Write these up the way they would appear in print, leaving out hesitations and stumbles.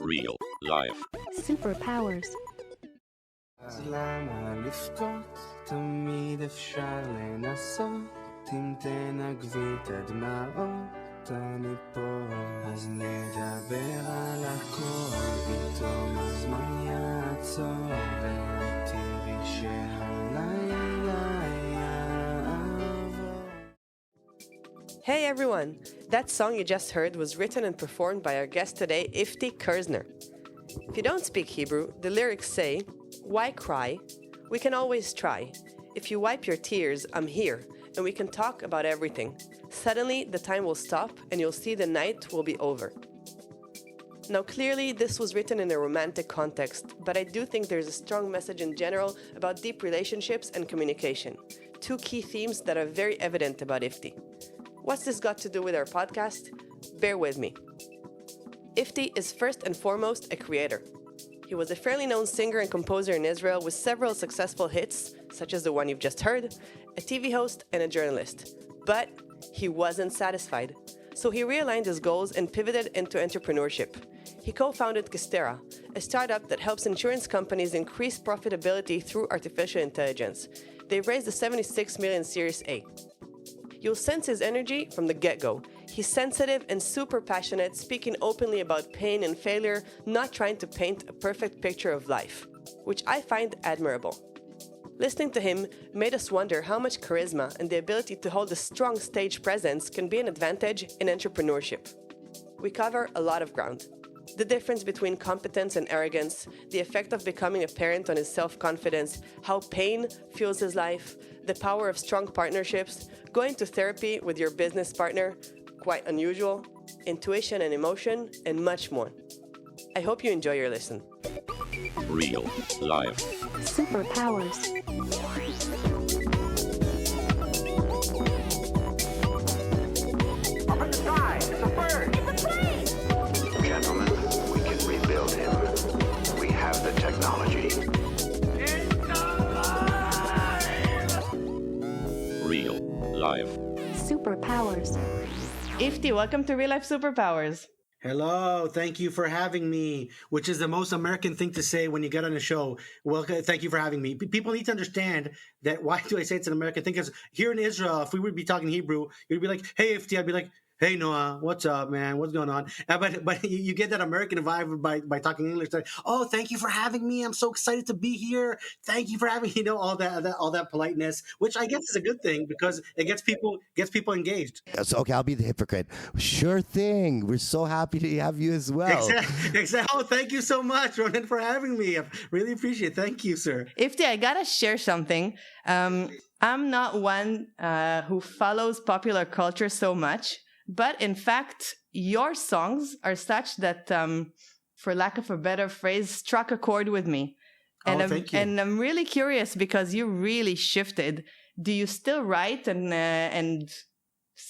Real life. Superpowers. אז למה לבכות? תמיד אפשר לנסות. אם תנגבי את הדמעות, אני פה. אז נדבר על הכל, פתאום הזמן יעצור, ואת תראי שהלילה יעבור. Hey everyone! That song you just heard was written and performed by our guest today, Ifty Kerzner. If you don't speak Hebrew, the lyrics say, "Why cry? We can always try. If you wipe your tears, I'm here, and we can talk about everything. Suddenly, the time will stop, and you'll see the night will be over." Now, clearly, this was written in a romantic context, but I do think there's a strong message in general about deep relationships and communication, two key themes that are very evident about Ifty. What's this got to do with our podcast? Bear with me. Ifty is first and foremost a creator. He was a fairly known singer and composer in Israel with several successful hits, such as the one you've just heard, a TV host, and a journalist. But he wasn't satisfied. So he realigned his goals and pivoted into entrepreneurship. He co-founded Kissterra, a startup that helps insurance companies increase profitability through artificial intelligence. They've raised a 76 million Series A. You'll sense his energy from the get-go. He's sensitive and super passionate, speaking openly about pain and failure, not trying to paint a perfect picture of life, which I find admirable. Listening to him made us wonder how much charisma and the ability to hold a strong stage presence can be an advantage in entrepreneurship. We cover a lot of ground. The difference between competence and arrogance, the effect of becoming a parent on his self-confidence, how pain fuels his life, the power of strong partnerships, going to therapy with your business partner, quite unusual, intuition and emotion, and much more. I hope you enjoy your listen. Real life. Superpowers. Up in the sky, it's a bird. It's a plane. Gentlemen, we can rebuild him. We have the technology. It's alive! Real life. Superpowers. Ifty, welcome to Real Life Superpowers. Hello, thank you for having me, which is the most American thing to say when you get on a show. Well, thank you for having me. People need to understand that. Why do I say it's an American thing? Because here in Israel, if we would be talking Hebrew, you'd be like, "Hey, Ifty," I'd be like, "Hey, Noah, what's up, man? What's going on?" But you get that American vibe by talking English. Like, "Oh, thank you for having me. I'm so excited to be here. Thank you for having me." All that politeness, which I guess is a good thing because it gets people engaged. So, okay, I'll be the hypocrite. Sure thing. We're so happy to have you as well. Exactly. Oh, thank you so much, Ronan, for having me. I really appreciate it. Thank you, sir. Ifty, I gotta share something. I'm not one who follows popular culture so much. But in fact, your songs are such that, for lack of a better phrase, struck a chord with me. And thank you. And I'm really curious because you really shifted. Do you still write and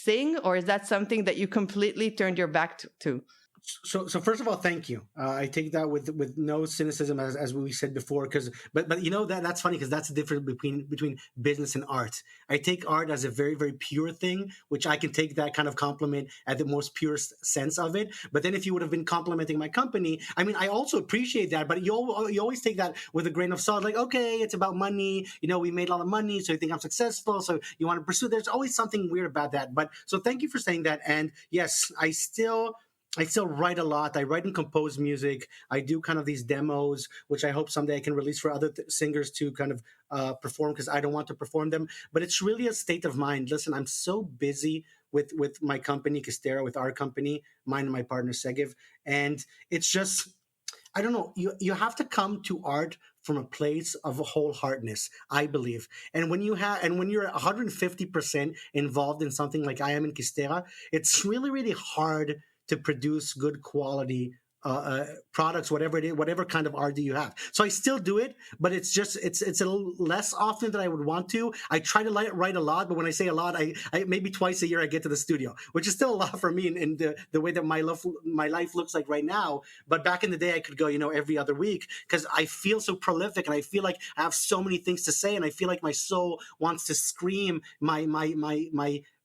sing, or is that something that you completely turned your back to? So first of all, thank you. I take that with no cynicism, as we said before. But you know that's funny because that's the difference between business and art. I take art as a very, very pure thing, which I can take that kind of compliment at the most pure sense of it. But then if you would have been complimenting my company, I mean, I also appreciate that. But you always take that with a grain of salt. Like, okay, it's about money. You know, we made a lot of money, so you think I'm successful. So you want to pursue. There's always something weird about that. But so thank you for saying that. And yes, I still write a lot. I write and compose music. I do kind of these demos, which I hope someday I can release for other singers to kind of perform because I don't want to perform them. But it's really a state of mind. Listen, I'm so busy with my company, Kissterra, with our company, mine and my partner, Segev. And it's just, I don't know, you have to come to art from a place of wholeheartedness, I believe. And when you're 150% involved in something like I am in Kissterra, it's really, really hard to produce good quality products, whatever it is, whatever kind of art do you have. So I still do it, but it's a little less often than I would want to. I try to write a lot, but when I say a lot, I maybe twice a year I get to the studio, which is still a lot for me in the way that my life looks like right now. But back in the day, I could go, every other week because I feel so prolific and I feel like I have so many things to say and I feel like my soul wants to scream my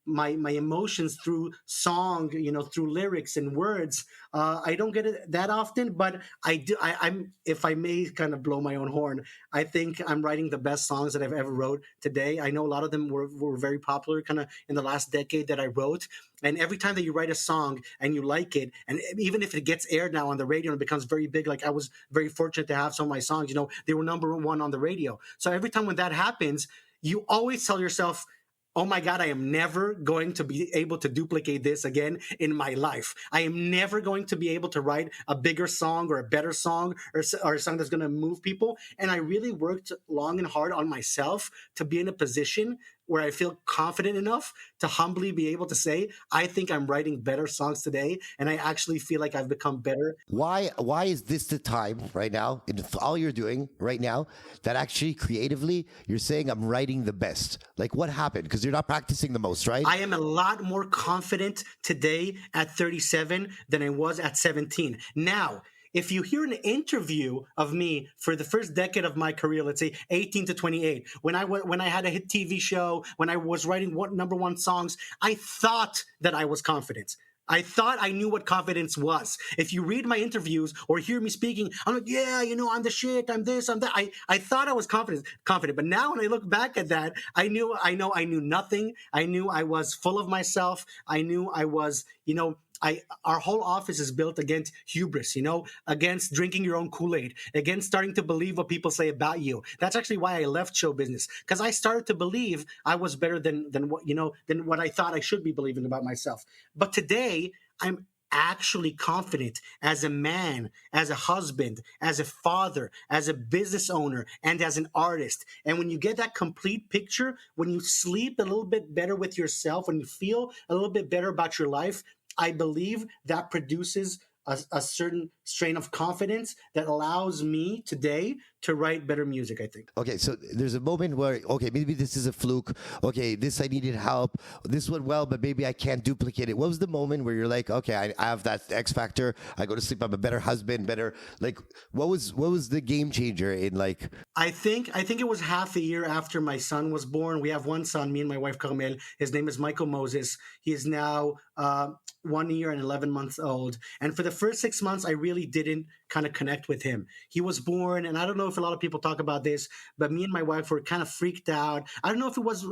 my emotions through song, through lyrics and words. I don't get it that often, but I do. I'm, if I may kind of blow my own horn, I think I'm writing the best songs that I've ever wrote today. I know a lot of them were very popular kind of in the last decade that I wrote. And every time that you write a song and you like it, and even if it gets aired now on the radio and it becomes very big, like I was very fortunate to have some of my songs, they were number one on the radio. So every time when that happens, you always tell yourself, oh my God, I am never going to be able to duplicate this again in my life. I am never going to be able to write a bigger song or a better song or a song that's going to move people. And I really worked long and hard on myself to be in a position where I feel confident enough to humbly be able to say, I think I'm writing better songs today, and I actually feel like I've become better. Why is this the time right now, in all you're doing right now, that actually creatively you're saying I'm writing the best? Like, what happened? Because you're not practicing the most, right? I am a lot more confident today at 37 than I was at 17. Now, if you hear an interview of me for the first decade of my career, let's say 18 to 28, when I had a hit TV show, when I was writing number one songs, I thought that I was confident. I thought I knew what confidence was. If you read my interviews or hear me speaking, I'm like, yeah, I'm the shit, I'm this, I'm that. I thought I was confident. But now when I look back at that, I knew nothing. I knew I was full of myself. I knew I was, our whole office is built against hubris, against drinking your own Kool-Aid, against starting to believe what people say about you. That's actually why I left show business, because I started to believe I was better than what I thought I should be believing about myself. But today, I'm actually confident as a man, as a husband, as a father, as a business owner, and as an artist. And when you get that complete picture, when you sleep a little bit better with yourself, when you feel a little bit better about your life, I believe that produces a certain strain of confidence that allows me today to write better music, I think. Okay, so there's a moment where, okay, maybe this is a fluke. Okay, this I needed help. This went well, but maybe I can't duplicate it. What was the moment where you're like, okay, I have that X factor. I go to sleep. I'm a better husband, better. Like, what was the game changer in like? I think it was half a year after my son was born. We have one son, me and my wife Carmel. His name is Michael Moses. He is now 1 year and 11 months old. And for the first 6 months, I really didn't kind of connect with him. He was born, and I don't know if a lot of people talk about this, but me and my wife were kind of freaked out. I don't know if it was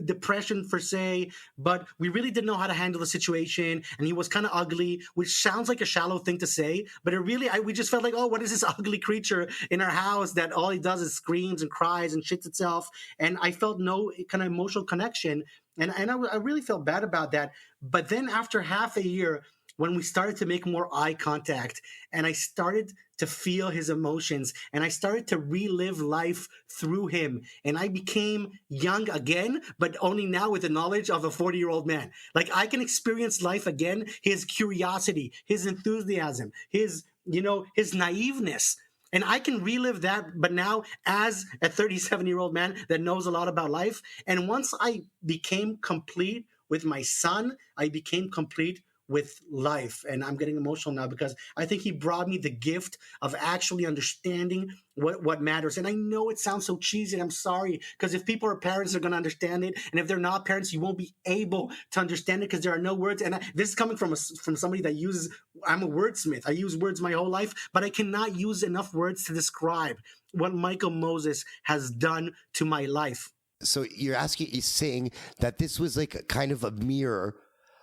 depression per se, but we really didn't know how to handle the situation. And he was kind of ugly, which sounds like a shallow thing to say, but it really, we just felt like, oh, what is this ugly creature in our house that all he does is screams and cries and shits itself? And I felt no kind of emotional connection. And I really felt bad about that. But then after half a year, when we started to make more eye contact and I started to feel his emotions and I started to relive life through him, and I became young again, but only now with the knowledge of a 40-year-old man. Like, I can experience life again, his curiosity, his enthusiasm, his naiveness. And I can relive that, but now as a 37-year-old man that knows a lot about life. And once I became complete with my son, I became complete with life. And I'm getting emotional now because I think he brought me the gift of actually understanding what matters. And I know it sounds so cheesy, and I'm sorry, because if people are parents, they're going to understand it. And if they're not parents, you won't be able to understand it because there are no words. And this is coming from somebody that uses, I'm a wordsmith. I use words my whole life, but I cannot use enough words to describe what Michael Moses has done to my life. So you're saying that this was like a kind of a mirror,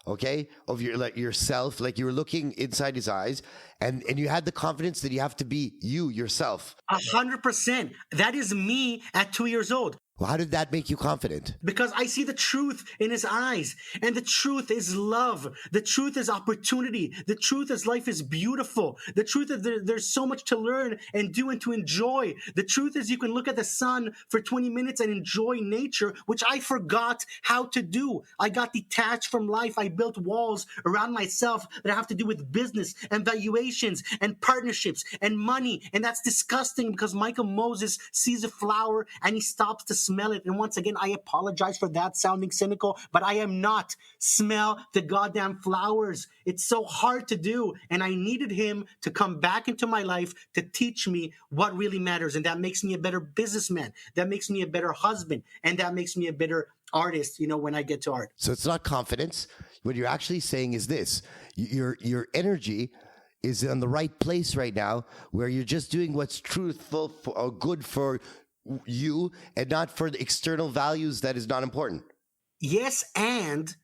okay, of yourself, like you were looking inside his eyes, and you had the confidence that you have to be you yourself. 100%. That is me at 2 years old. Well, how did that make you confident? Because I see the truth in his eyes, and the truth is love. The truth is opportunity. The truth is life is beautiful. The truth is there's so much to learn and do and to enjoy. The truth is you can look at the sun for 20 minutes and enjoy nature, which I forgot how to do. I got detached from life. I built walls around myself that have to do with business and valuations and partnerships and money. And that's disgusting because Michael Moses sees a flower and he stops to smell it. And once again, I apologize for that sounding cynical, but I am not. Smell the goddamn flowers. It's so hard to do. And I needed him to come back into my life to teach me what really matters. And that makes me a better businessman. That makes me a better husband. And that makes me a better artist, when I get to art. So it's not confidence. What you're actually saying is this: your energy is in the right place right now, where you're just doing what's truthful or good for you, and not for the external values that is not important. Yes, and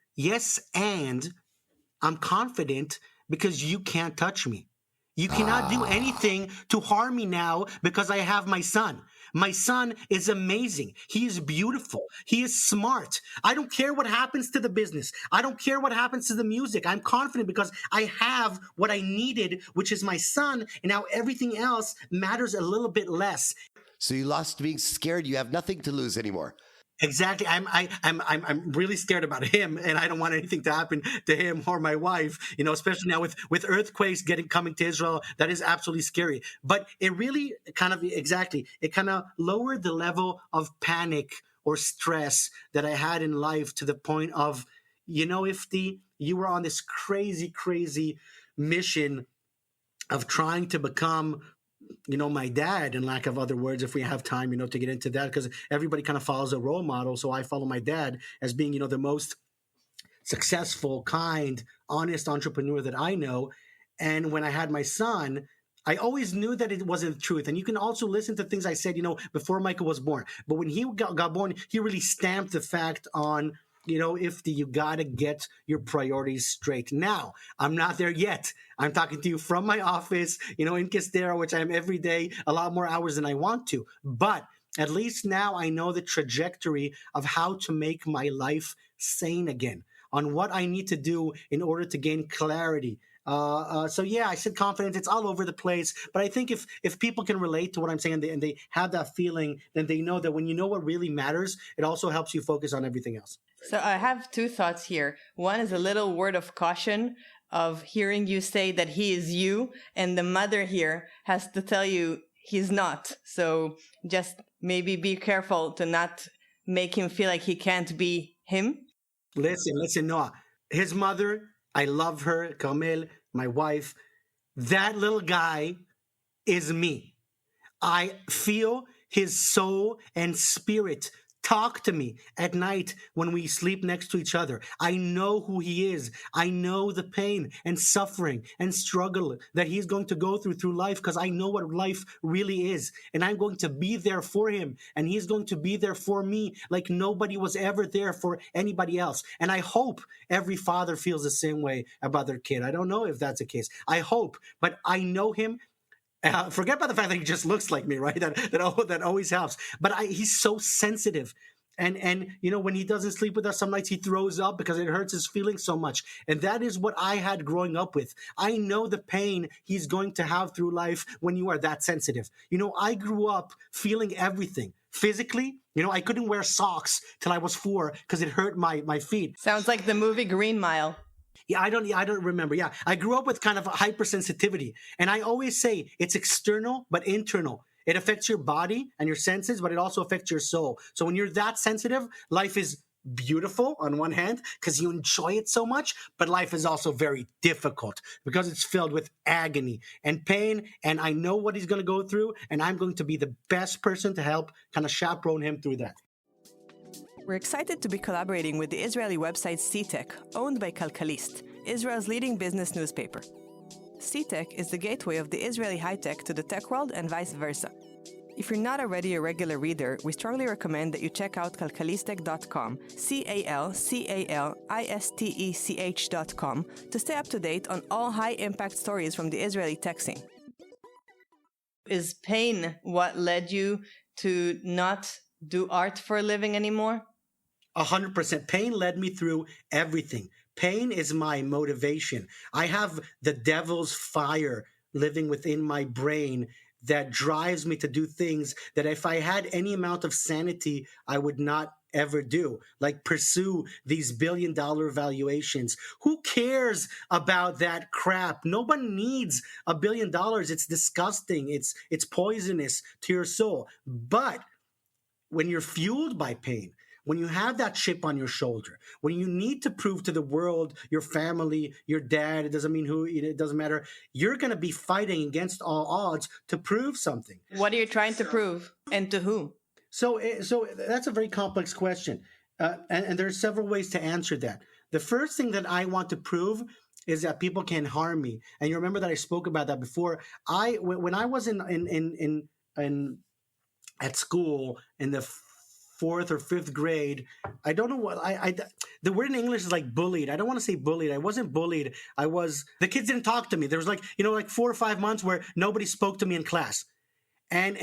I'm confident because you can't touch me. You cannot do anything to harm me now because I have my son. My son is amazing. He is beautiful. He is smart. I don't care what happens to the business. I don't care what happens to the music. I'm confident because I have what I needed, which is my son, and now everything else matters a little bit less. So you lost being scared. You have nothing to lose anymore. Exactly. I'm really scared about him, and I don't want anything to happen to him or my wife. Especially now with earthquakes coming to Israel, that is absolutely scary. But it really kind of lowered the level of panic or stress that I had in life to the point of, Ifty, you were on this crazy mission of trying to become my dad, in lack of other words, if we have time, to get into that, because everybody kind of follows a role model. So I follow my dad as being, the most successful, kind, honest entrepreneur that I know. And when I had my son, I always knew that it wasn't the truth. And you can also listen to things I said, before Michael was born. But when he got born, he really stamped the fact on, Ifty, you got to get your priorities straight. Now, I'm not there yet. I'm talking to you from my office, in Kissterra, which I am every day, a lot more hours than I want to. But at least now I know the trajectory of how to make my life sane again, on what I need to do in order to gain clarity. So yeah, I said confidence. It's all over the place. But I think if people can relate to what I'm saying and they have that feeling, then they know that when you know what really matters, it also helps you focus on everything else. So I have two thoughts here. One is a little word of caution of hearing you say that he is you, and the mother here has to tell you he's not. So just maybe be careful to not make him feel like he can't be him. Listen, Noah. His mother, I love her, Carmel, my wife. That little guy is me. I feel his soul and spirit talk to me at night when we sleep next to each other. I know who he is. I know the pain and suffering and struggle that he's going to go through life, because I know what life really is. And I'm going to be there for him, and he's going to be there for me like nobody was ever there for anybody else. And I hope every father feels the same way about their kid. I don't know if that's the case. I hope, but I know him. Forget about the fact that he just looks like me, right? That always helps. But he's so sensitive. And when he doesn't sleep with us, some nights he throws up because it hurts his feelings so much. And that is what I had growing up with. I know the pain he's going to have through life when you are that sensitive. I grew up feeling everything. Physically, I couldn't wear socks till I was 4 because it hurt my feet. Sounds like the movie Green Mile. Yeah, I don't remember. Yeah, I grew up with kind of a hypersensitivity. And I always say it's external, but internal. It affects your body and your senses, but it also affects your soul. So when you're that sensitive, life is beautiful on one hand because you enjoy it so much, but life is also very difficult because it's filled with agony and pain. And I know what he's going to go through, and I'm going to be the best person to help kind of chaperone him through that. We're excited to be collaborating with the Israeli website CTech, owned by Kalkalist, Israel's leading business newspaper. CTech is the gateway of the Israeli high-tech to the tech world and vice versa. If you're not already a regular reader, we strongly recommend that you check out kalkalistech.com, CALCALISTECH.com, to stay up to date on all high-impact stories from the Israeli tech scene. Is pain what led you to not do art for a living anymore? 100%. Pain led me through everything. Pain is my motivation. I have the devil's fire living within my brain that drives me to do things that if I had any amount of sanity, I would not ever do, like pursue these billion-dollar valuations. Who cares about that crap? Nobody needs $1 billion. It's disgusting. It's poisonous to your soul. But when you're fueled by pain, when you have that chip on your shoulder, when you need to prove to the world, your family, your dad, it doesn't mean who, it doesn't matter, you're going to be fighting against all odds to prove something. What are you trying to prove, and to who? So that's a very complex question. and there are several ways to answer that. The first thing that I want to prove is that people can harm me. And you remember that I spoke about that before. When I was in at school in the fourth or fifth grade, I don't know what the word in English is like bullied. I don't want to say bullied. I wasn't bullied. The kids didn't talk to me. There was like 4 or 5 months where nobody spoke to me in class. And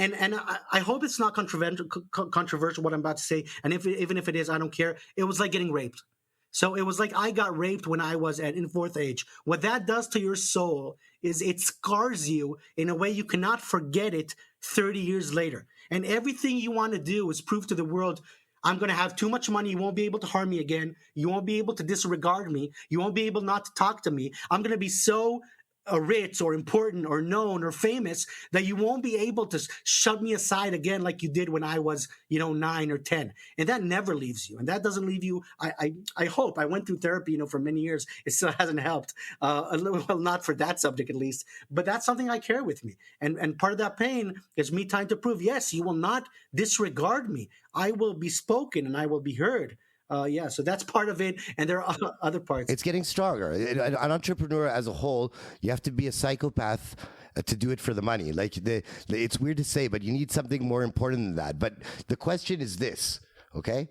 I hope it's not controversial what I'm about to say. And even if it is, I don't care. It was like getting raped. So it was like I got raped when I was in fourth age. What that does to your soul is it scars you in a way you cannot forget it 30 years later. And everything you want to do is prove to the world, I'm going to have too much money. You won't be able to harm me again. You won't be able to disregard me. You won't be able not to talk to me. I'm going to be so rich or important or known or famous that you won't be able to shut me aside again like you did when I was 9 or 10. And that never leaves you, and that doesn't leave you. I hope. I went through therapy for many years. It still hasn't helped, well, not for that subject at least, but that's something I carry with me, and part of that pain is me trying to prove, yes, you will not disregard me. I will be spoken and I will be heard. So that's part of it, and there are other parts. It's getting stronger. An entrepreneur as a whole, you have to be a psychopath to do it for the money. It's weird to say, but you need something more important than that. But the question is this, okay?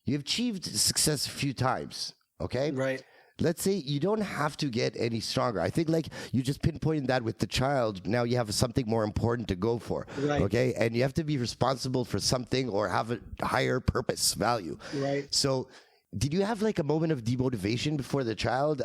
You've achieved success a few times, okay? Right. Let's say you don't have to get any stronger. I think you just pinpointed that with the child. Now you have something more important to go for. Right. Okay. And you have to be responsible for something or have a higher purpose value. Right. So did you have a moment of demotivation before the child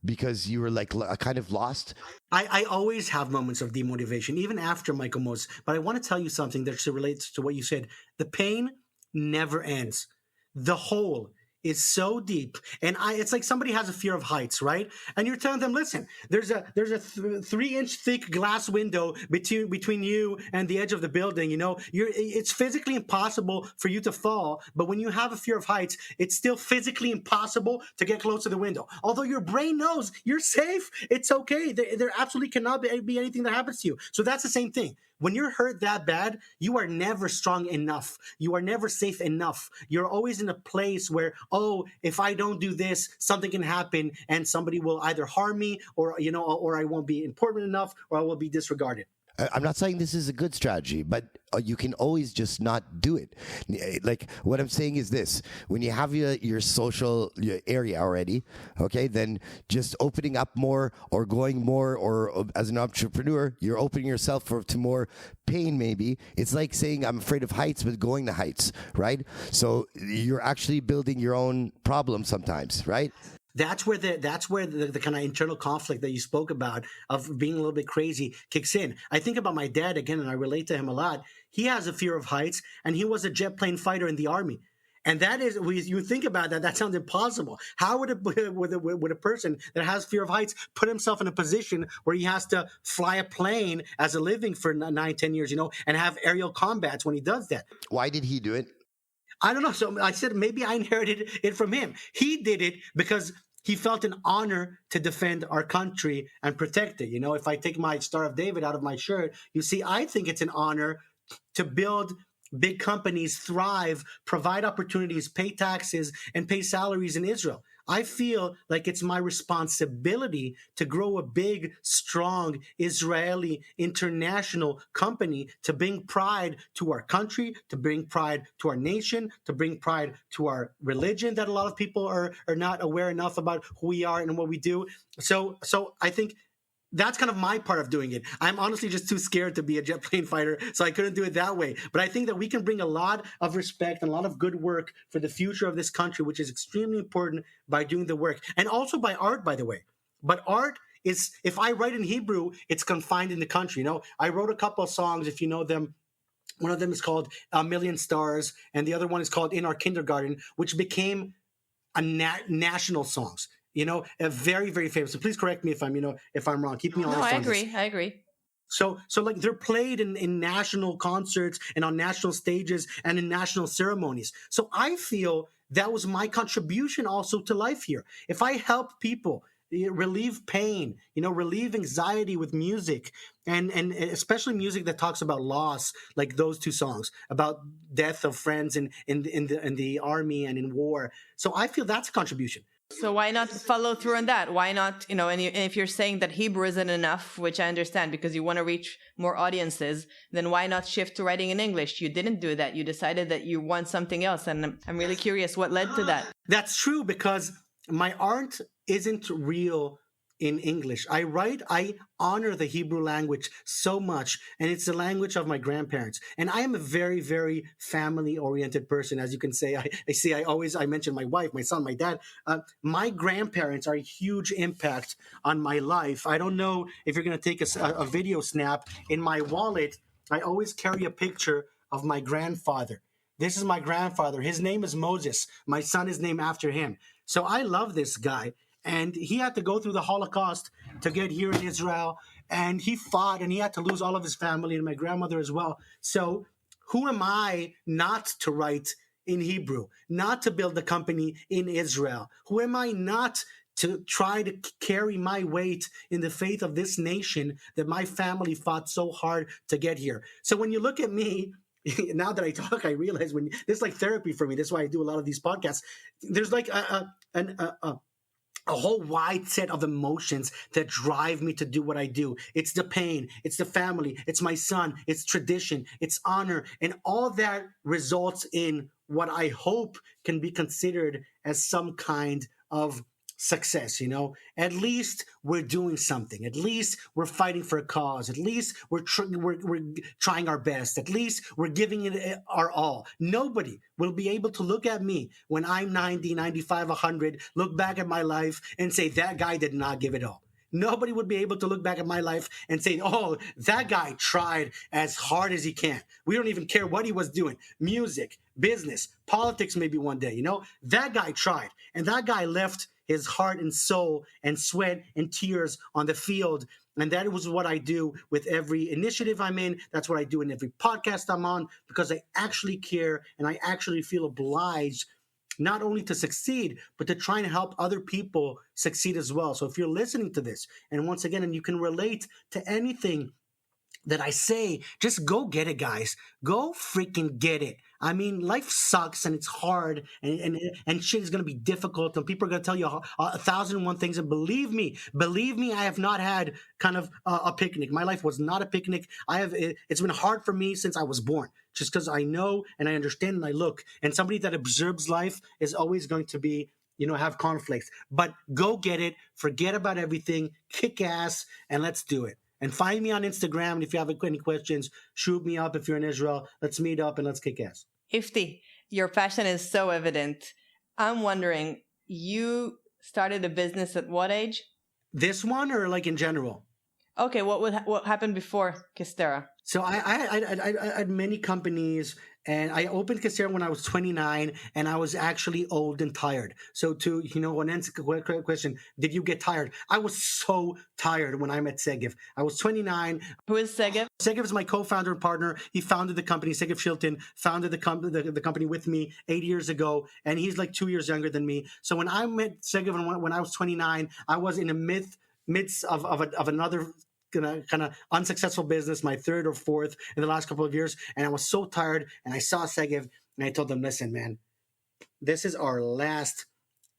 because you were kind of lost? I always have moments of demotivation, even after Michael Moses. But I want to tell you something that relates to what you said. The pain never ends. The hole is so deep, and it's like somebody has a fear of heights, right? And you're telling them, listen, there's a 3-inch thick glass window between you and the edge of the building. It's physically impossible for you to fall, but when you have a fear of heights, it's still physically impossible to get close to the window. Although your brain knows you're safe, it's okay. There absolutely cannot be anything that happens to you. So that's the same thing. When you're hurt that bad, you are never strong enough. You are never safe enough. You're always in a place where, if I don't do this, something can happen and somebody will either harm me or I won't be important enough or I will be disregarded. I'm not saying this is a good strategy, but you can always just not do it. What I'm saying is this: when you have your social area already, okay, then just opening up more or going more, or as an entrepreneur, you're opening yourself to more pain. Maybe it's like saying I'm afraid of heights, but going to heights, right? So you're actually building your own problem sometimes, right? That's where the kind of internal conflict that you spoke about of being a little bit crazy kicks in. I think about my dad again, and I relate to him a lot. He has a fear of heights, and he was a jet plane fighter in the Army. And that is, when you think about that sounds impossible. How would a person that has fear of heights put himself in a position where he has to fly a plane as a living for 9-10 years, and have aerial combats when he does that? Why did he do it? I don't know. So I said, maybe I inherited it from him. He did it because he felt an honor to defend our country and protect it. If I take my Star of David out of my shirt, you see, I think it's an honor to build big companies, thrive, provide opportunities, pay taxes, and pay salaries in Israel. I feel like it's my responsibility to grow a big, strong Israeli international company to bring pride to our country, to bring pride to our nation, to bring pride to our religion that a lot of people are not aware enough about who we are and what we do. So I think that's kind of my part of doing it. I'm honestly just too scared to be a jet plane fighter, so I couldn't do it that way. But I think that we can bring a lot of respect and a lot of good work for the future of this country, which is extremely important, by doing the work. And also by art, by the way. But art is, if I write in Hebrew, it's confined in the country. I wrote a couple of songs, if you know them. One of them is called A Million Stars, and the other one is called In Our Kindergarten, which became a national songs. A very, very famous. So please correct me if I'm wrong. Keep me honest. No, I agree. So they're played in national concerts and on national stages and in national ceremonies. So I feel that was my contribution also to life here. If I help people relieve pain, relieve anxiety with music, and especially music that talks about loss, like those two songs about death of friends in the army and in war. So I feel that's a contribution. So why not follow through on that? Why not, and if you're saying that Hebrew isn't enough, which I understand because you want to reach more audiences, then why not shift to writing in English? You didn't do that. You decided that you want something else. And I'm really curious what led to that. That's true, because my art isn't real in English. I honor the Hebrew language so much, and it's the language of my grandparents. And I am a very, very family-oriented person, as you can say. I mention my wife, my son, my dad. My grandparents are a huge impact on my life. I don't know if you're going to take a video snap. In my wallet, I always carry a picture of my grandfather. This is my grandfather. His name is Moses. My son is named after him. So I love this guy. And he had to go through the Holocaust to get here in Israel. And he fought, and he had to lose all of his family and my grandmother as well. So who am I not to write in Hebrew, not to build a company in Israel? Who am I not to try to carry my weight in the faith of this nation that my family fought so hard to get here? So when you look at me, now that I talk, I realize this is like therapy for me. That's why I do a lot of these podcasts. There's like a whole wide set of emotions that drive me to do what I do. It's the pain, it's the family, it's my son, it's tradition, it's honor, and all that results in what I hope can be considered as some kind of success. At least we're doing something. At least we're fighting for a cause. At least we're trying our best. At least we're giving it our all. Nobody will be able to look at me when I'm 90, 95, 100, look back at my life and say, that guy did not give it all. Nobody would be able to look back at my life and say, oh, that guy tried as hard as he can. We don't even care what he was doing. Music, business, politics, maybe one day, that guy tried. And that guy left his heart and soul and sweat and tears on the field. And that was what I do with every initiative I'm in. That's what I do in every podcast I'm on, because I actually care and I actually feel obliged not only to succeed, but to try and help other people succeed as well. So if you're listening to this, and once again, and you can relate to anything that I say, just go get it, guys. Go freaking get it. I mean, life sucks and it's hard and shit is going to be difficult and people are going to tell you 1,001 things. And believe me, I have not had kind of a picnic. My life was not a picnic. It's been hard for me since I was born, just because I know and I understand and I look. And somebody that observes life is always going to be, have conflicts. But go get it. Forget about everything. Kick ass and let's do it. And find me on Instagram. And if you have any questions, shoot me up if you're in Israel. Let's meet up and let's kick ass. Ifty, your passion is so evident. I'm wondering, you started a business at what age? This one or like in general? Okay, what happened before Kissterra? So I had many companies, and I opened Kissterra when I was 29, and I was actually old and tired. So to, an answer question, did you get tired? I was so tired when I met Segev. I was 29. Who is Segev? Segev is my co-founder and partner. He founded the company. Segev Shilton founded the company with me 8 years ago, and he's like 2 years younger than me. So when I met Segev when I was 29, I was in the midst of another kind of unsuccessful business, my third or fourth in the last couple of years. And I was so tired. And I saw Segev and I told him, listen, man, this is our last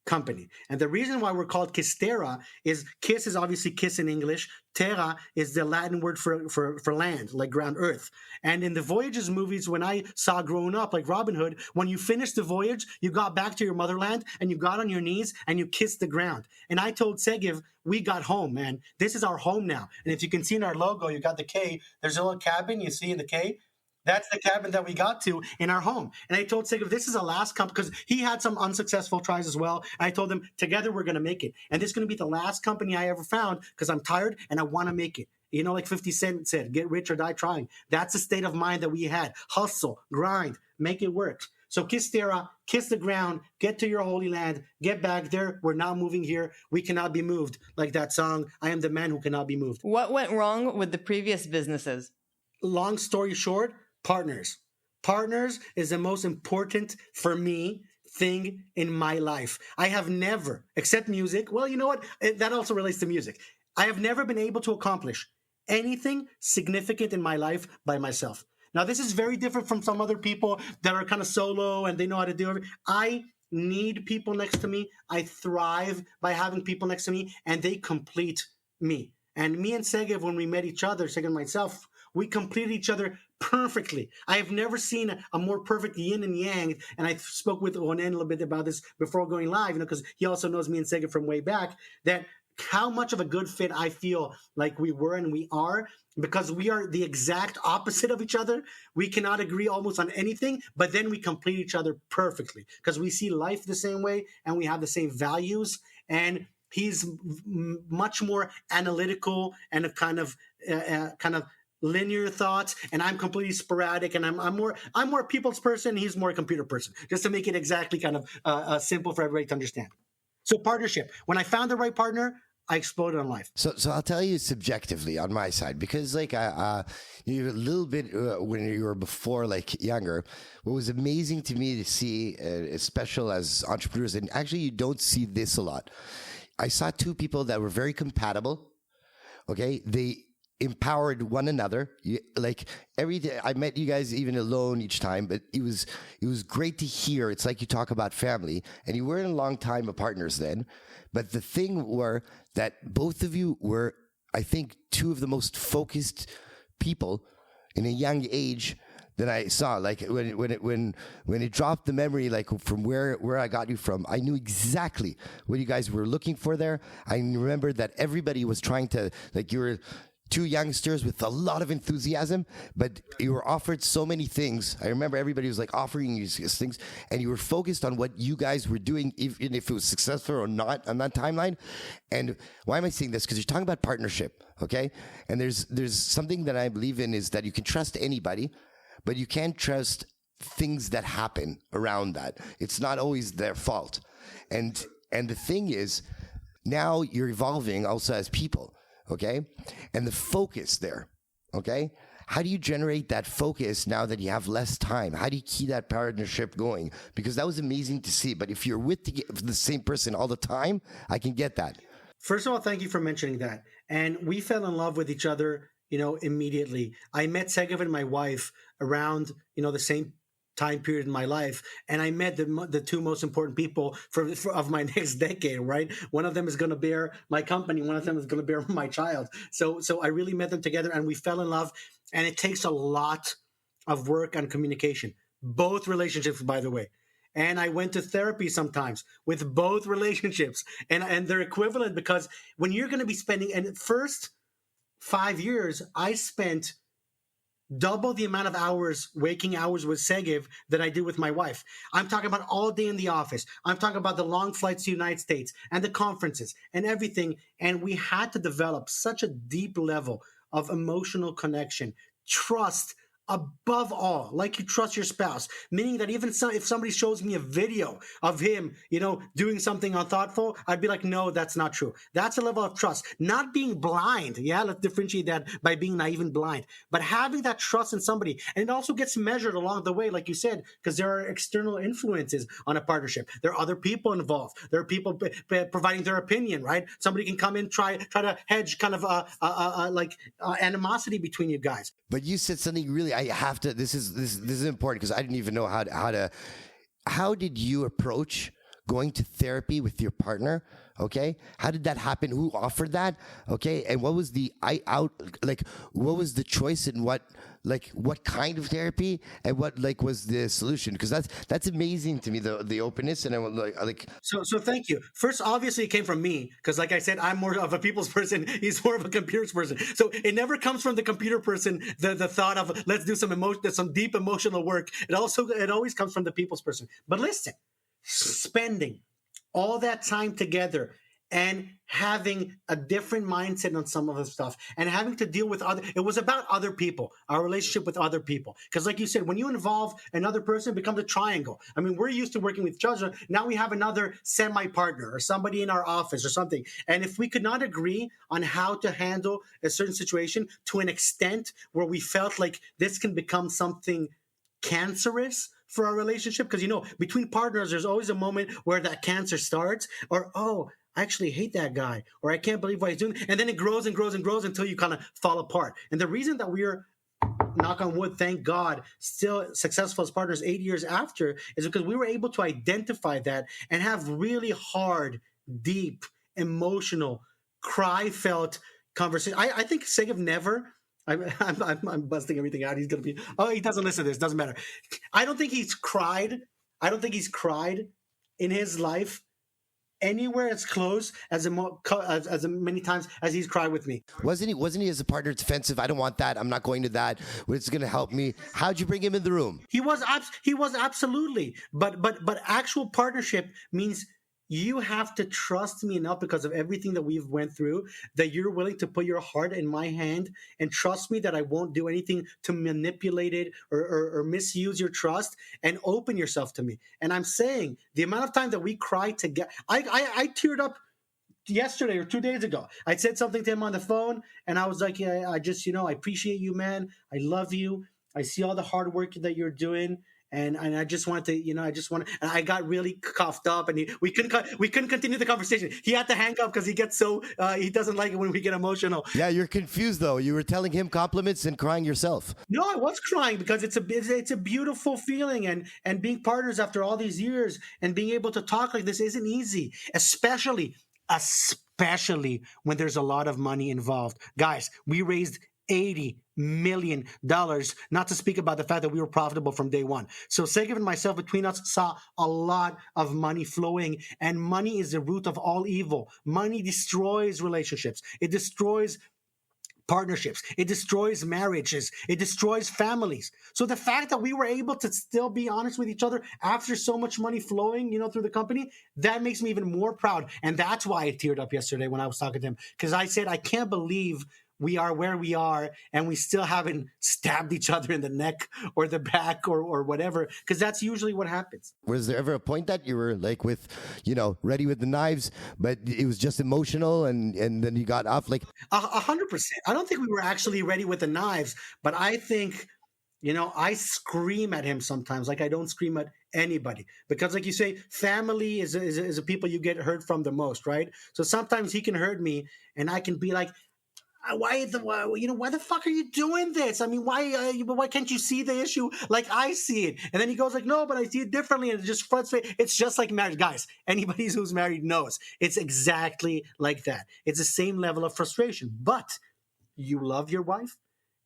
company. And the reason why we're called Kissterra is kiss is obviously kiss in English. Terra is the Latin word for land, like ground, earth. And in the Voyages movies, when I saw growing up, like Robin Hood, when you finished the voyage, you got back to your motherland and you got on your knees and you kissed the ground. And I told Segev, we got home, man. This is our home now. And if you can see in our logo, you got the K. There's a little cabin you see in the K. That's the cabin that we got to in our home. And I told Segev, this is the last company, because he had some unsuccessful tries as well. And I told him, together we're going to make it. And this is going to be the last company I ever found, because I'm tired and I want to make it. Like 50 Cent said, get rich or die trying. That's the state of mind that we had. Hustle, grind, make it work. So Kissterra, kiss the ground, get to your holy land, get back there. We're not moving here. We cannot be moved. Like that song, I am the man who cannot be moved. What went wrong with the previous businesses? Long story short, partners. Partners is the most important for me thing in my life. I have never, except music. Well, you know what? That also relates to music. I have never been able to accomplish anything significant in my life by myself. Now, this is very different from some other people that are kind of solo and they know how to do it. I need people next to me. I thrive by having people next to me, and they complete me. And me and Segev, when we met each other, Segev and myself, we completed each other perfectly. I have never seen a more perfect yin and yang. And I spoke with Ronen a little bit about this before going live, because he also knows me and Segev from way back, that how much of a good fit I feel like we were and we are, because we are the exact opposite of each other. We cannot agree almost on anything, but then we complete each other perfectly because we see life the same way and we have the same values. And he's much more analytical and a kind of linear thoughts, and I'm completely sporadic, and I'm more a people's person. He's more a computer person, just to make it exactly kind of simple for everybody to understand. So partnership. When I found the right partner, I exploded on life. So I'll tell you subjectively on my side, because like you a little bit when you were before like younger, what was amazing to me to see, especially as entrepreneurs, and actually you don't see this a lot. I saw two people that were very compatible. Okay, they empowered one another. Like every day, I met you guys even alone each time, but it was great to hear. It's like you talk about family, and you weren't a long time of partners then. But the thing were that both of you were, I think, two of the most focused people in a young age that I saw. Like when it dropped the memory, like from where I got you from, I knew exactly what you guys were looking for there. I remember that everybody was trying to, like, you were two youngsters with a lot of enthusiasm, but you were offered so many things. I remember everybody was like offering you these things, and you were focused on what you guys were doing, even if it was successful or not on that timeline. And why am I saying this? Because you're talking about partnership, okay? And there's something that I believe in, is that you can trust anybody, but you can't trust things that happen around that. It's not always their fault. And the thing is, now you're evolving also as people. Okay. And the focus there. Okay. How do you generate that focus now that you have less time? How do you keep that partnership going? Because that was amazing to see. But if you're with the same person all the time, I can get that. First of all, thank you for mentioning that. And we fell in love with each other, immediately. I met Segev and my wife around, the same time period in my life, and I met the two most important people of my next decade, right? One of them is going to bear my company, one of them is going to bear my child. So I really met them together, and we fell in love, and it takes a lot of work on communication. Both relationships, by the way. And I went to therapy sometimes with both relationships, and they're equivalent, because when you're going to be spending, and first 5 years, I spent double the amount of waking hours with Segev that I did with my wife. I'm talking about all day in the office. I'm talking about the long flights to the United States and the conferences and everything. And we had to develop such a deep level of emotional connection, trust, above all, like you trust your spouse, meaning that even if somebody shows me a video of him, doing something unthoughtful, I'd be like, no, that's not true. That's a level of trust. Not being blind. Yeah, let's differentiate that by being naive and blind. But having that trust in somebody, and it also gets measured along the way, like you said, because there are external influences on a partnership. There are other people involved. There are people providing their opinion, right? Somebody can come in, try to hedge kind of animosity between you guys. But you said something really, I have to, this is important, because I didn't even know how did you approach going to therapy with your partner? Okay. How did that happen? Who offered that? Okay. And what was what was the choice, and what kind of therapy, and what was the solution? Because that's amazing to me, the openness. And I like. So thank you. First, obviously it came from me, because like I said, I'm more of a people's person. He's more of a computer's person. So it never comes from the computer person, the thought of let's do some deep emotional work. It always comes from the people's person. But listen, spending all that time together and having a different mindset on some of the stuff, and having to deal with it was about other people, our relationship with other people. Because like you said, when you involve another person, it becomes a triangle. I mean, we're used to working with each other. Now we have another semi-partner or somebody in our office or something. And if we could not agree on how to handle a certain situation to an extent where we felt like this can become something cancerous for our relationship? Because, between partners, there's always a moment where that cancer starts, or, oh, I actually hate that guy, or I can't believe what he's doing. And then it grows and grows and grows until you kind of fall apart. And the reason that we're, knock on wood, thank God, still successful as partners 8 years after is because we were able to identify that and have really hard, deep, emotional, cry-felt conversation. I think Segev never. I'm busting everything out. He's gonna be. Oh, he doesn't listen to this. Doesn't matter. I don't think he's cried. I don't think he's cried in his life anywhere as close as many times as he's cried with me. Wasn't he as a partner defensive? I don't want that. I'm not going to that. It's going to help me. How'd you bring him in the room? He was absolutely. But actual partnership means you have to trust me enough because of everything that we've went through, that you're willing to put your heart in my hand and trust me that I won't do anything to manipulate it or misuse your trust, and open yourself to me. And I'm saying the amount of time that we cried together, I teared up yesterday or 2 days ago. I said something to him on the phone and I was like, yeah, I just, I appreciate you, man. I love you. I see all the hard work that you're doing. And I just wanted to, and I got really coughed up, and we couldn't continue the conversation. He had to hang up because he gets so he doesn't like it when we get emotional. Yeah, you're confused though. You were telling him compliments and crying yourself. No, I was crying because it's a beautiful feeling, and being partners after all these years and being able to talk like this isn't easy, especially when there's a lot of money involved. Guys, we raised $80 million, not to speak about the fact that we were profitable from day one. So Segev and myself, between us, saw a lot of money flowing, and money is the root of all evil. Money destroys relationships. It destroys partnerships. It destroys marriages. It destroys families. So the fact that we were able to still be honest with each other after so much money flowing, through the company, that makes me even more proud. And that's why I teared up yesterday when I was talking to him, because I said, I can't believe we are where we are and we still haven't stabbed each other in the neck or the back or whatever, because that's usually what happens. Was there ever a point that you were like with, ready with the knives, but it was just emotional and then you got off? Like 100%. I don't think we were actually ready with the knives, but I think, I scream at him sometimes like I don't scream at anybody, because like you say, family is a people you get hurt from the most, right? So sometimes he can hurt me and I can be like, why the fuck are you doing this? I mean, why can't you see the issue like I see it? And then he goes like, no, but I see it differently, and it just frustrates. It's just like marriage, guys. Anybody who's married knows it's exactly like that. It's the same level of frustration, but you love your wife.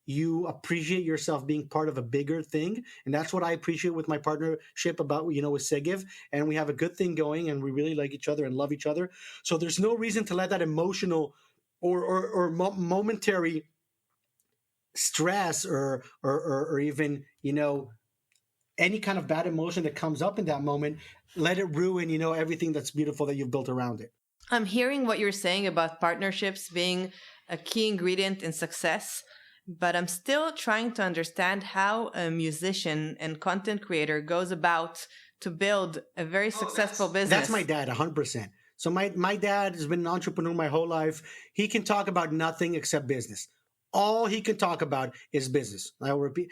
You appreciate yourself being part of a bigger thing, and that's what I appreciate with my partnership about with Segev. And we have a good thing going, and we really like each other and love each other. So there's no reason to let that emotional or momentary stress or even any kind of bad emotion that comes up in that moment, let it ruin everything that's beautiful that you've built around it. I'm hearing what you're saying about partnerships being a key ingredient in success, but I'm still trying to understand how a musician and content creator goes about to build a very successful business. That's my dad, 100%. So my dad has been an entrepreneur my whole life. He can talk about nothing except business. All he can talk about is business. I'll repeat.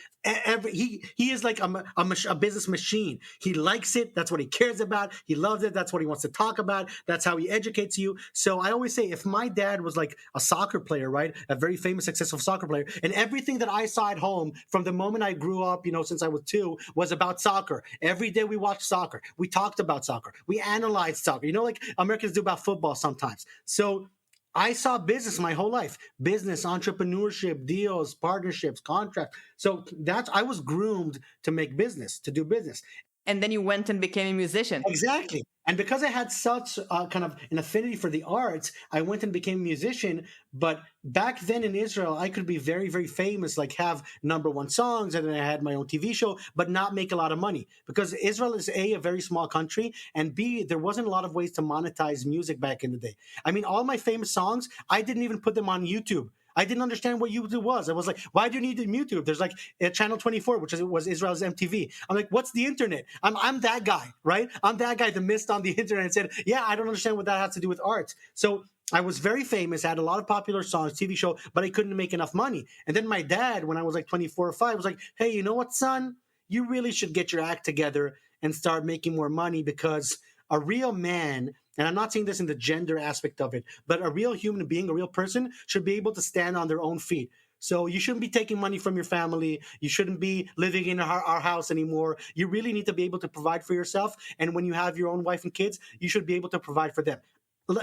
He is like a business machine. He likes it. That's what he cares about. He loves it. That's what he wants to talk about. That's how he educates you. So I always say, if my dad was like a soccer player, right, a very famous, successful soccer player, and everything that I saw at home from the moment I grew up, since I was 2, was about soccer. Every day we watched soccer. We talked about soccer. We analyzed soccer. Like Americans do about football sometimes. So I saw business my whole life. Business, entrepreneurship, deals, partnerships, contracts. So I was groomed to make business, to do business. And then you went and became a musician. Exactly. And because I had such kind of an affinity for the arts, I went and became a musician. But back then in Israel, I could be very, very famous, like have #1 songs, and then I had my own TV show, but not make a lot of money. Because Israel is a very small country, and B, there wasn't a lot of ways to monetize music back in the day. I mean, all my famous songs, I didn't even put them on YouTube. I didn't understand what YouTube was. I was like, why do you need YouTube? There's like a Channel 24, which was Israel's MTV. I'm like, what's the internet? I'm that guy, right? I'm that guy that missed on the internet and said, yeah, I don't understand what that has to do with art. So I was very famous, I had a lot of popular songs, TV show, but I couldn't make enough money. And then my dad, when I was like 24 or 5, was like, hey, you know what, son? you really should get your act together and start making more money, because a real man, and I'm not saying this in the gender aspect of it, but a real human being, a real person, should be able to stand on their own feet. So you shouldn't be taking money from your family. You shouldn't be living in our house anymore. You really need to be able to provide for yourself. And when you have your own wife and kids, you should be able to provide for them.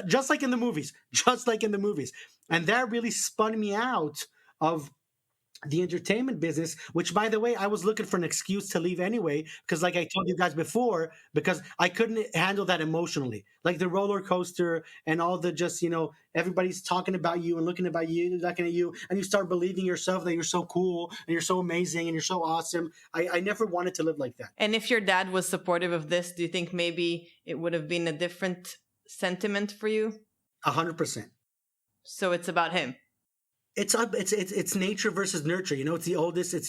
Just like in the movies, just like in the movies. And that really spun me out of the entertainment business, which, by the way, I was looking for an excuse to leave anyway, because like I told you guys before, because I couldn't handle that emotionally, like the roller coaster and all the just, everybody's talking about you and looking at you, and you start believing yourself that you're so cool and you're so amazing and you're so awesome. I never wanted to live like that. And if your dad was supportive of this, do you think maybe it would have been a different sentiment for you? 100%. So it's about him. It's nature versus nurture. It's the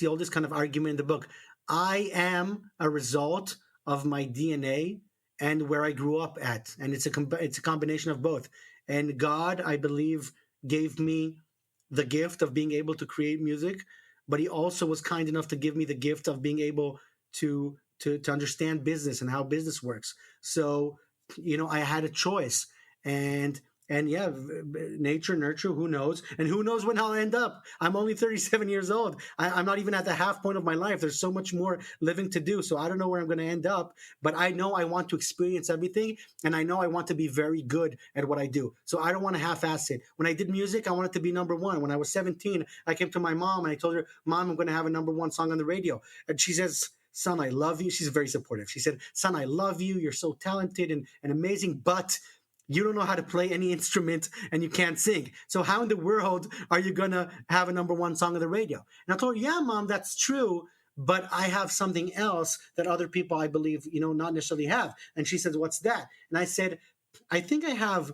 oldest kind of argument in the book. I am a result of my DNA and where I grew up at, and it's a combination of both. And God, I believe, gave me the gift of being able to create music, but He also was kind enough to give me the gift of being able to understand business and how business works. So, I had a choice, and yeah, nature, nurture, who knows? And who knows when I'll end up? I'm only 37 years old. I'm not even at the half point of my life. There's so much more living to do. So I don't know where I'm going to end up, but I know I want to experience everything. And I know I want to be very good at what I do. So I don't want to half-ass it. When I did music, I wanted to be number one. When I was 17, I came to my mom and I told her, Mom, I'm going to have a number one song on the radio. And she says, son, I love you. She's very supportive. She said, son, I love you. You're so talented and amazing, but you don't know how to play any instrument and you can't sing. So how in the world are you going to have a number one song on the radio? And I told her, yeah, Mom, that's true, but I have something else that other people, I believe, not necessarily have. And she said, what's that? And I said, I think I have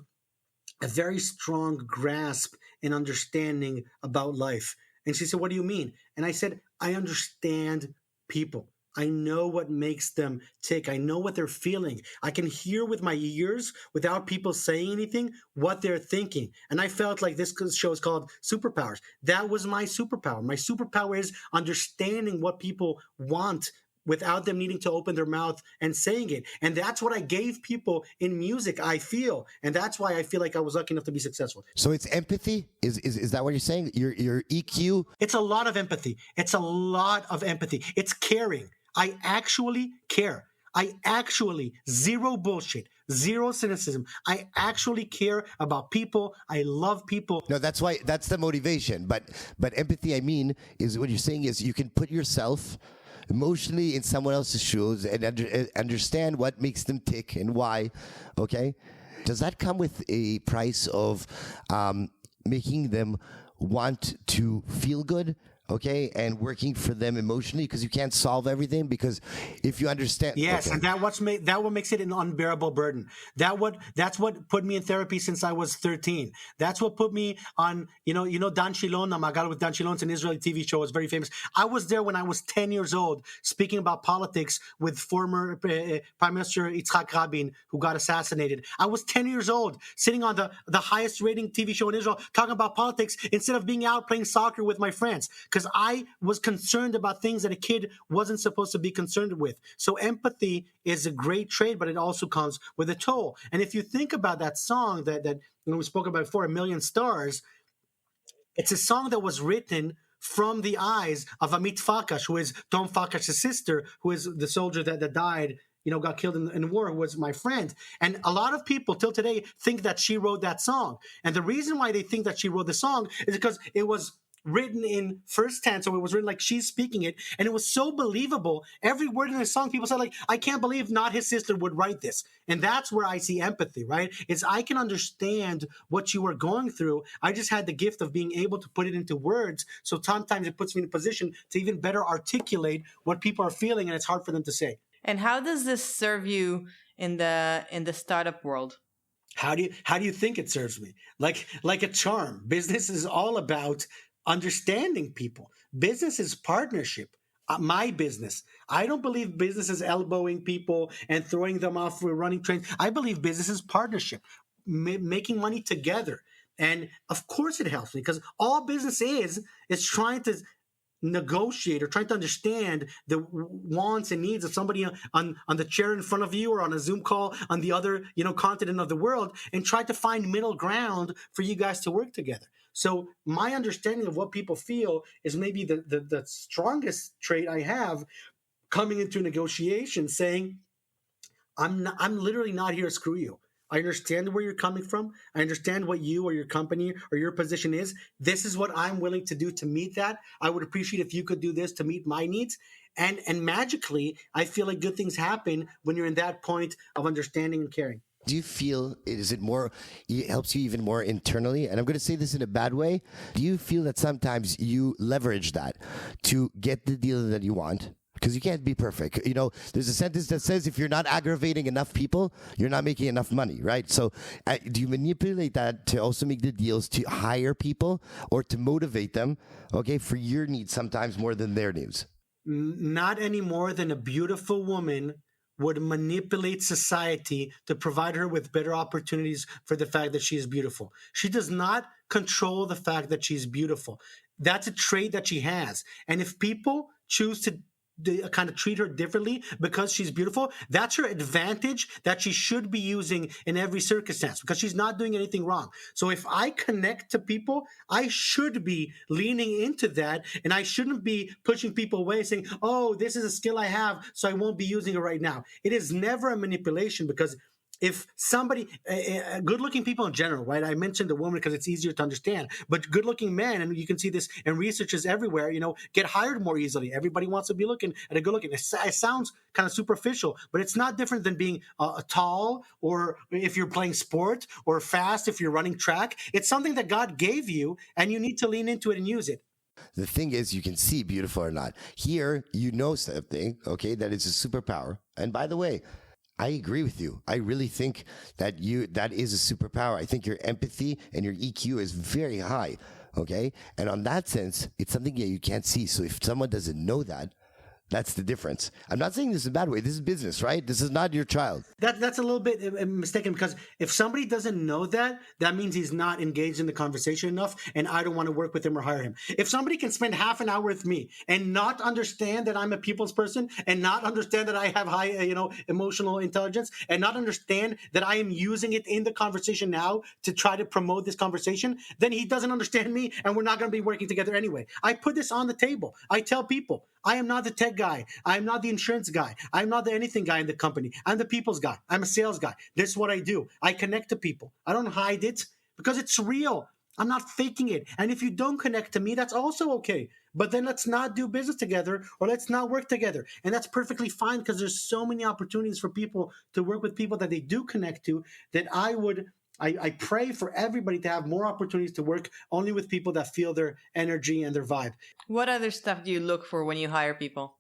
a very strong grasp and understanding about life. And she said, what do you mean? And I said, I understand people. I know what makes them tick. I know what they're feeling. I can hear with my ears, without people saying anything, what they're thinking. And I felt like this show is called Superpowers. That was my superpower. My superpower is understanding what people want without them needing to open their mouth and saying it. And that's what I gave people in music, I feel. And that's why I feel like I was lucky enough to be successful. So it's empathy? Is that what you're saying? Your EQ? It's a lot of empathy. It's a lot of empathy. It's caring. I actually care. I actually, zero bullshit, zero cynicism. I actually care about people. I love people. No, that's the motivation. But empathy, I mean, is what you're saying is you can put yourself emotionally in someone else's shoes and understand what makes them tick and why. Okay? Does that come with a price of making them want to feel good? Okay, and working for them emotionally, because you can't solve everything. Because if you understand, yes, okay. And that what makes it an unbearable burden. That's what put me in therapy since I was 13. That's what put me on. Dan Shilon, Magal with Dan Shilon, it's an Israeli TV show. It's very famous. I was there when I was 10 years old, speaking about politics with former Prime Minister Yitzhak Rabin, who got assassinated. I was 10 years old, sitting on the highest rating TV show in Israel, talking about politics instead of being out playing soccer with my friends. Because I was concerned about things that a kid wasn't supposed to be concerned with. So empathy is a great trait, but it also comes with a toll. And if you think about that song that we spoke about before, A Million Stars, it's a song that was written from the eyes of Amit Farkash, who is Tom Farkash's sister, who is the soldier that died, got killed in the war, who was my friend. And a lot of people till today think that she wrote that song. And the reason why they think that she wrote the song is because it was written in first tense, so it was written like she's speaking it, and it was so believable. Every word in the song, people said, like, I can't believe not his sister would write this. And that's where I see empathy, right? Is I can understand what you were going through. I just had the gift of being able to put it into words, so sometimes it puts me in a position to even better articulate what people are feeling, and it's hard for them to say. And how does this serve you in the startup world? How do you think it serves me? Like a charm. Business is all about understanding people. Business is partnership. My business. I don't believe business is elbowing people and throwing them off for running trains. I believe business is partnership, making money together. And of course it helps me, because all business is trying to negotiate or trying to understand the wants and needs of somebody on the chair in front of you or on a Zoom call on the other continent of the world, and try to find middle ground for you guys to work together. So my understanding of what people feel is maybe the strongest trait I have coming into negotiation, saying, I'm literally not here to screw you. I understand where you're coming from. I understand what you or your company or your position is. This is what I'm willing to do to meet that. I would appreciate if you could do this to meet my needs. And magically, I feel like good things happen when you're in that point of understanding and caring. Do you feel it helps you even more internally? And I'm going to say this in a bad way. Do you feel that sometimes you leverage that to get the deal that you want? Because you can't be perfect. There's a sentence that says if you're not aggravating enough people, you're not making enough money, right? So do you manipulate that to also make the deals to hire people or to motivate them, okay, for your needs sometimes more than their needs? Not any more than a beautiful woman would manipulate society to provide her with better opportunities for the fact that she is beautiful. She does not control the fact that she's beautiful. That's a trait that she has. And if people choose to kind of treat her differently because she's beautiful, that's her advantage that she should be using in every circumstance, because she's not doing anything wrong. So if I connect to people, I should be leaning into that, and I shouldn't be pushing people away saying, oh, this is a skill I have, so I won't be using it right now. It is never a manipulation, because if somebody, good-looking people in general, right? I mentioned the woman because it's easier to understand, but good-looking men, and you can see this in researches everywhere, get hired more easily. Everybody wants to be looking at a good-looking. It sounds kind of superficial, but it's not different than being tall, or if you're playing sport, or fast if you're running track. It's something that God gave you, and you need to lean into it and use it. The thing is, you can see beautiful or not. Here, something, okay, that is a superpower. And by the way, I agree with you. I really think that is a superpower. I think your empathy and your EQ is very high, okay? And on that sense, it's something that you can't see. So if someone doesn't know that, that's the difference. I'm not saying this in a bad way. This is business, right? This is not your child. That's a little bit mistaken, because if somebody doesn't know that, that means he's not engaged in the conversation enough, and I don't want to work with him or hire him. If somebody can spend half an hour with me and not understand that I'm a people's person, and not understand that I have high, emotional intelligence, and not understand that I am using it in the conversation now to try to promote this conversation, then he doesn't understand me, and we're not going to be working together anyway. I put this on the table. I tell people, I am not the tech guy. I'm not the insurance guy. I'm not the anything guy in the company. I'm the people's guy. I'm a sales guy. This is what I do. I connect to people. I don't hide it because it's real. I'm not faking it. And if you don't connect to me, that's also okay. But then let's not do business together, or let's not work together. And that's perfectly fine, because there's so many opportunities for people to work with people that they do connect to, that I pray for everybody to have more opportunities to work only with people that feel their energy and their vibe. What other stuff do you look for when you hire people?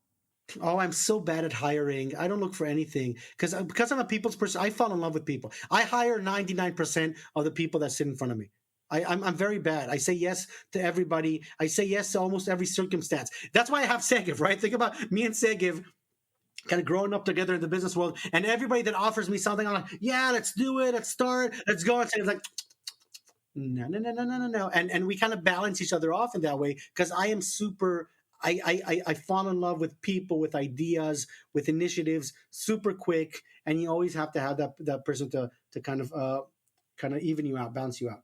Oh, I'm so bad at hiring. I don't look for anything because I'm a people's person. I fall in love with people. I hire 99% of the people that sit in front of me. I'm very bad. I say yes to everybody. I say yes to almost every circumstance. That's why I have Segev, right? Think about me and Segev kind of growing up together in the business world, and everybody that offers me something, I'm like, yeah, let's do it. Let's start. Let's go. And Segev's like, no. And we kind of balance each other off in that way, because I am super... I fall in love with people, with ideas, with initiatives, super quick, and you always have to have that person to kind of even you out, balance you out.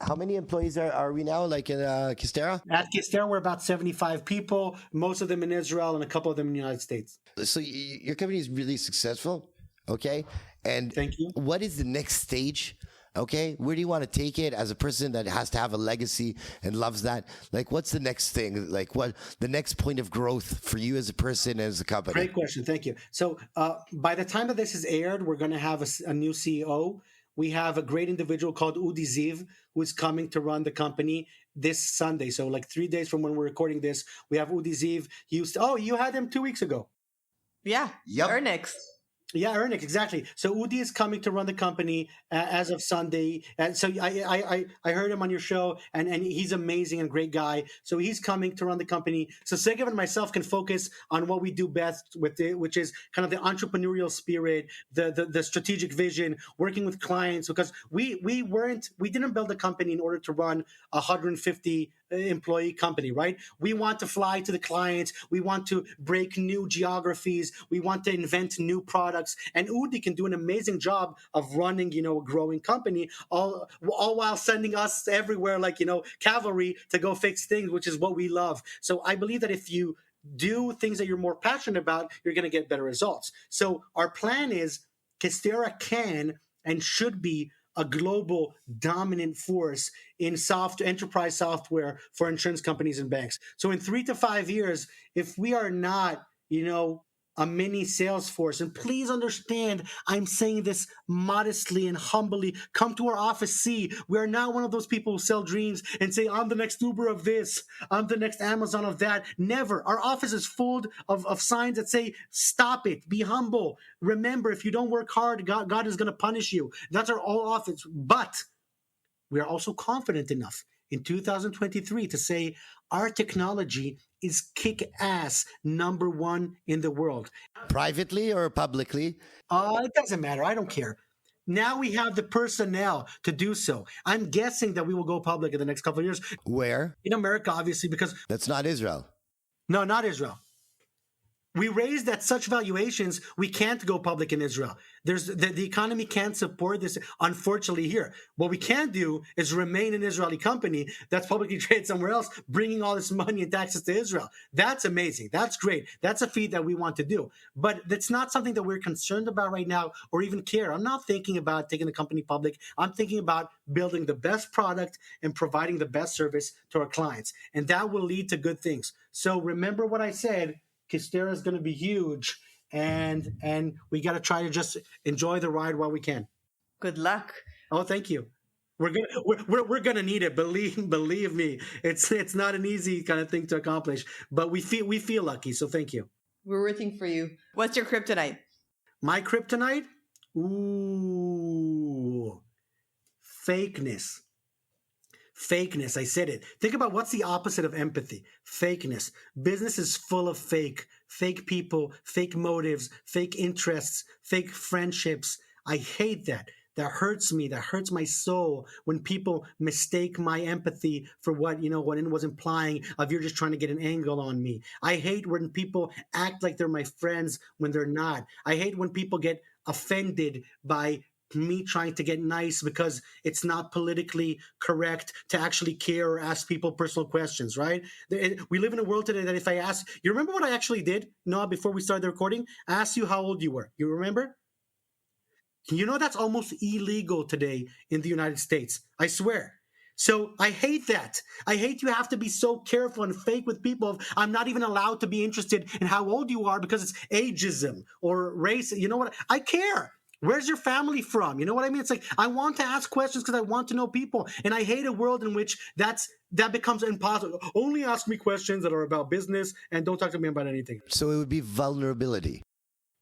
How many employees are we now, like in Kissterra? At Kissterra, we're about 75 people, most of them in Israel and a couple of them in the United States. So your company is really successful, okay? And thank you. What is the next stage? Okay, where do you want to take it as a person that has to have a legacy and loves that? Like, what's the next thing? Like, what the next point of growth for you as a person and as a company? Great question. Thank you. So by the time that this is aired, we're going to have a new CEO. We have a great individual called Udi Ziv, who is coming to run the company this Sunday. So like 3 days from when we're recording this, we have Udi Ziv. You had him 2 weeks ago. Yeah. Yep. Ernix. Yeah, Ernix, exactly. So Udi is coming to run the company as of Sunday. And so I heard him on your show, and he's amazing and great guy. So he's coming to run the company. So Segev and myself can focus on what we do best with it, which is kind of the entrepreneurial spirit, the strategic vision, working with clients, because we didn't build a company in order to run 150 employee company, right? We want to fly to the clients. We want to break new geographies. We want to invent new products. And Udi can do an amazing job of running, a growing company, all while sending us everywhere like, cavalry to go fix things, which is what we love. So I believe that if you do things that you're more passionate about, you're going to get better results. So our plan is Kissterra can and should be a global dominant force in enterprise software for insurance companies and banks. So in 3 to 5 years, if we are not, a mini Salesforce, and please understand, I'm saying this modestly and humbly, come to our office, see, we are not one of those people who sell dreams and say, I'm the next Uber of this, I'm the next Amazon of that. Never. Our office is full of signs that say, stop it, be humble. Remember, if you don't work hard, God is going to punish you. That's our whole office. But we are also confident enough in 2023 to say our technology is kick-ass number one in the world. Privately or publicly? It doesn't matter. I don't care. Now we have the personnel to do so. I'm guessing that we will go public in the next couple of years. Where? In America, obviously, because... That's not Israel. No, not Israel. We raised at such valuations, we can't go public in Israel. The economy can't support this, unfortunately, here. What we can do is remain an Israeli company that's publicly traded somewhere else, bringing all this money and taxes to Israel. That's amazing. That's great. That's a feat that we want to do. But that's not something that we're concerned about right now or even care. I'm not thinking about taking the company public. I'm thinking about building the best product and providing the best service to our clients. And that will lead to good things. So remember what I said. Kissterra is going to be huge, and we got to try to just enjoy the ride while we can. Good luck. Oh, thank you. We're gonna need it. Believe me, it's not an easy kind of thing to accomplish, but we feel lucky. So thank you. We're rooting for you. What's your kryptonite? My kryptonite? Ooh, fakeness. Fakeness, I said it. Think about what's the opposite of empathy. Fakeness. Business is full of fake people, fake motives, fake interests, fake friendships. I hate that. That hurts me. That hurts my soul when people mistake my empathy for what it was implying of you're just trying to get an angle on me. I hate when people act like they're my friends when they're not. I hate when people get offended by me trying to get nice because it's not politically correct to actually care or ask people personal questions, right? We live in a world today that if I ask, you remember what I actually did, Noah, before we started the recording? I asked you how old you were. You remember? That's almost illegal today in the United States. I swear. So I hate that. I hate you have to be so careful and fake with people. I'm not even allowed to be interested in how old you are because it's ageism or race. You know what? I care. Where's your family from? You know what I mean? It's like, I want to ask questions because I want to know people. And I hate a world in which that becomes impossible. Only ask me questions that are about business and don't talk to me about anything. So it would be vulnerability.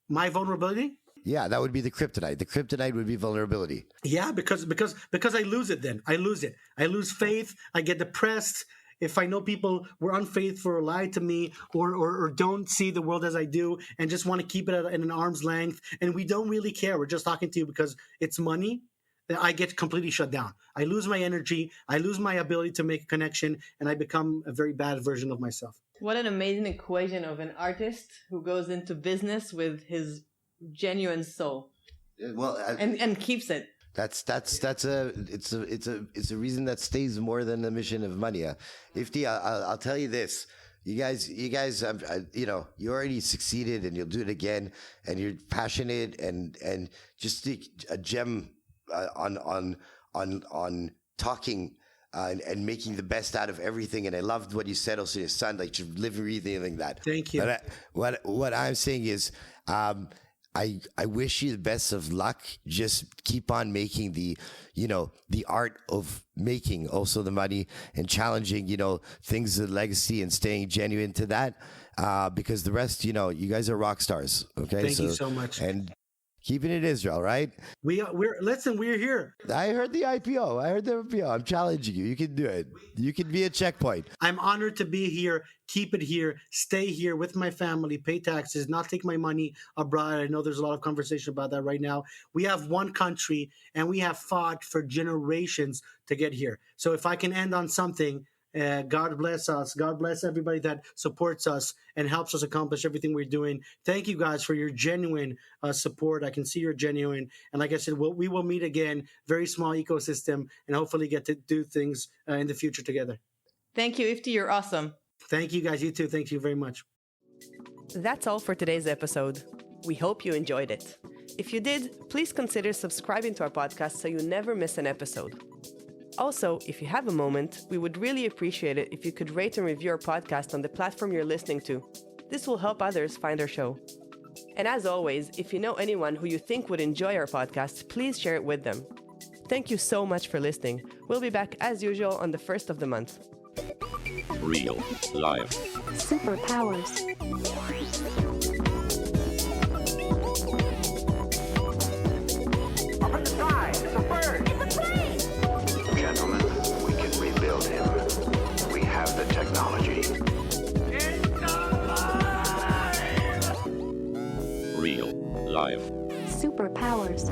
My vulnerability? Yeah, that would be the kryptonite. The kryptonite would be vulnerability. Yeah, because I lose it then. I lose it. I lose faith. I get depressed. If I know people were unfaithful or lied to me or don't see the world as I do and just want to keep it at an arm's length and we don't really care, we're just talking to you because it's money, I get completely shut down. I lose my energy, I lose my ability to make a connection, and I become a very bad version of myself. What an amazing equation of an artist who goes into business with his genuine soul. Well, and keeps it. It's a reason that stays more than the mission of money. Ifty, I'll tell you this. You guys, you already succeeded and you'll do it again. And you're passionate and just a gem on talking and making the best out of everything. And I loved what you said also, your son, like just live breathing that. Thank you. But what I'm saying is, I wish you the best of luck. Just keep on making the art of making also the money and challenging, things, the legacy and staying genuine to that. Because the rest, you guys are rock stars. Okay. Thank you so much. And keeping it Israel, right? We're here. I heard the IPO. I'm challenging you. You can do it. You can be a checkpoint. I'm honored to be here. Keep it here. Stay here with my family. Pay taxes. Not take my money abroad. I know there's a lot of conversation about that right now. We have one country, and we have fought for generations to get here. So if I can end on something, God bless us. God bless everybody that supports us and helps us accomplish everything we're doing. Thank you guys for your genuine support. I can see you're genuine. And like I said, we will meet again, very small ecosystem, and hopefully get to do things in the future together. Thank you, Ifty. You're awesome. Thank you guys. You too. Thank you very much. That's all for today's episode. We hope you enjoyed it. If you did, please consider subscribing to our podcast so you never miss an episode. Also, if you have a moment, we would really appreciate it if you could rate and review our podcast on the platform you're listening to. This will help others find our show. And as always, if you know anyone who you think would enjoy our podcast, please share it with them. Thank you so much for listening. We'll be back as usual on the 1st of the month. Real life. Superpowers. Up in the sky. It's a bird. It's a plane. Gentlemen, we can rebuild him. We have the technology. It's alive. Real life. Superpowers.